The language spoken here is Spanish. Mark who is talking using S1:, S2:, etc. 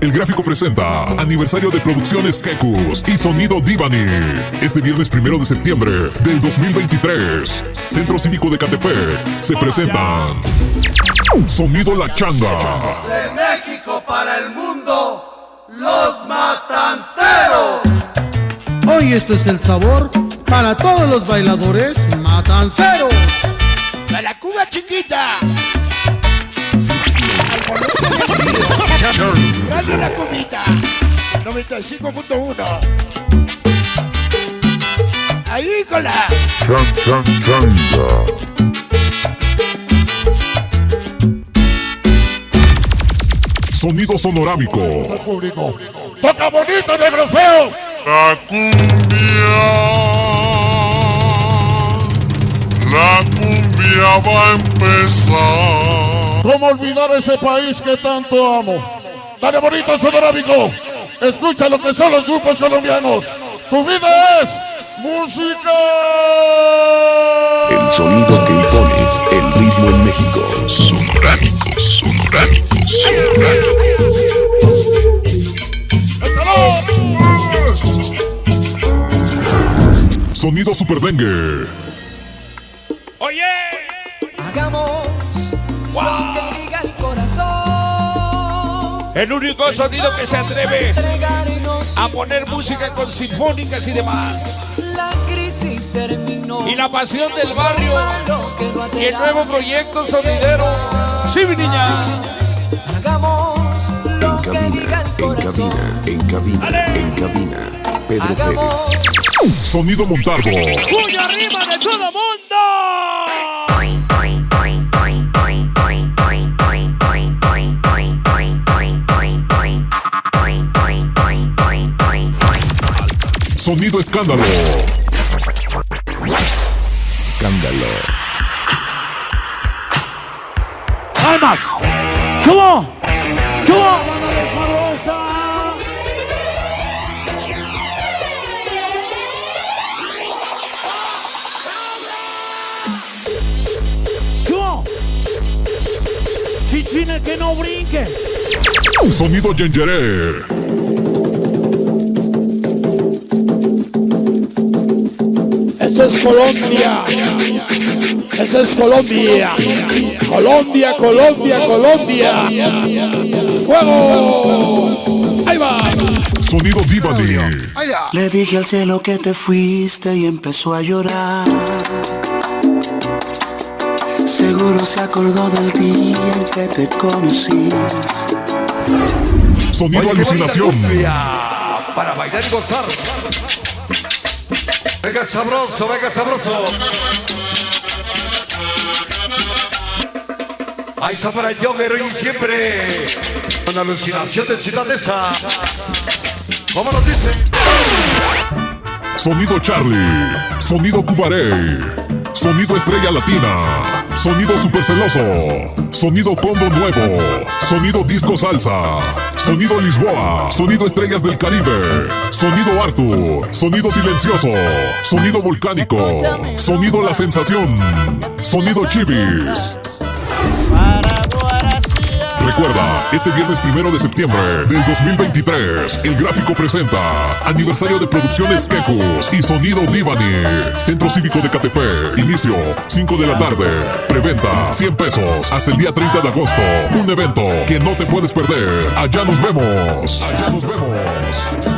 S1: El gráfico presenta aniversario de producciones Kekus y sonido DIVÁNNY. Este viernes 1 de septiembre del 2023. Centro Cívico de ECATEPEC se presentan Sonido La Changa.
S2: De México para el mundo, los matanceros.
S3: Hoy esto es el sabor para todos los bailadores matanceros.
S4: ¡A la Cuba chiquita! ¡Gracias la cubita! 95.1. Ahí con la...
S1: Sonido sonorámico.
S4: ¡Toca bonito, negro feo!
S5: La cumbia va a empezar.
S4: ¿Cómo olvidar ese país que tanto amo? Dale bonito, sonorámico. Escucha lo que son los grupos colombianos. Tu vida es música.
S6: El sonido que impone el ritmo en México.
S5: Sonorámico, sonorámico, sonorámico.
S1: Sonido Super Dengue.
S4: Oye,
S7: hagamos lo que diga el corazón.
S4: el único sonido que se atreve a poner música con sinfónicas y demás.
S7: La crisis terminó.
S4: Y la pasión del barrio y el nuevo proyecto sonidero. Sí, mi niña.
S7: Hagamos lo que diga el corazón.
S6: En cabina, Pedro
S7: Hagamos.
S6: Pérez.
S1: Sonido Montardo.
S4: ¡Puño arriba de todo mundo!
S1: Sonido Escándalo.
S6: Escándalo.
S4: ¡Hay más! ¿Cómo? ¿Cómo? ¿Cómo? Chichines que no brinque.
S1: Sonido Yengeré.
S4: Eso es Colombia. Eso es Colombia. Colombia, Colombia, Colombia. ¡Fuego! ¡Ahí va!
S1: Sonido DIVÁNNY.
S8: Le dije al cielo que te fuiste y empezó a llorar. Seguro se acordó del día en que te conocí.
S1: Sonido Alucinación.
S2: Para bailar y gozar. Venga sabroso, venga sabroso. Ahí está para el jogger hoy y siempre. Una alucinación de ciudad esa. ¿Cómo nos dice?
S1: Sonido Charlie. Sonido Cubaré. Sonido Estrella Latina. Sonido Super Celoso. Sonido Combo Nuevo. Sonido Disco Salsa. Sonido Lisboa. Sonido Estrellas del Caribe. Sonido Arthur. Sonido Silencioso. Sonido Volcánico. Sonido La Sensación. Sonido Chivis. Recuerda, este viernes 1 de septiembre del 2023, el gráfico presenta aniversario de producciones Kekus y sonido DIVÁNNY. Centro Cívico de ECATEPEC. Inicio 5 de la tarde. Preventa 100 pesos hasta el día 30 de agosto. Un evento que no te puedes perder. Allá nos vemos. Allá nos vemos.